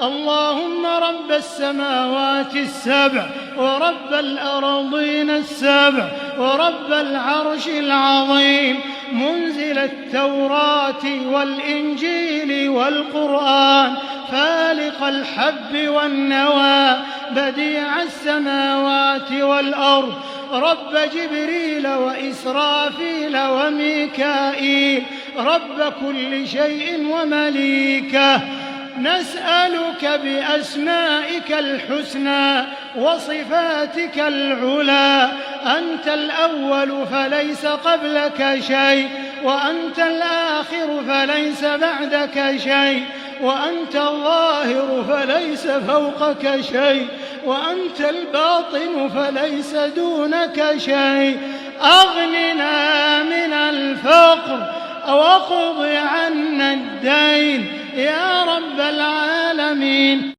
اللهم رب السماوات السبع ورب الأرضين السبع ورب العرش العظيم، منزل التوراة والإنجيل والقرآن، فالق الحب والنوى، بديع السماوات والأرض، رب جبريل وإسرافيل وميكائيل، رب كل شيء ومليكه، نسألك بأسمائك الحسنى وصفاتك العلى، أنت الأول فليس قبلك شيء، وأنت الآخر فليس بعدك شيء، وأنت الظاهر فليس فوقك شيء، وأنت الباطن فليس دونك شيء. أغننا من الفقر واقض عنا الدين يا رب العالمين.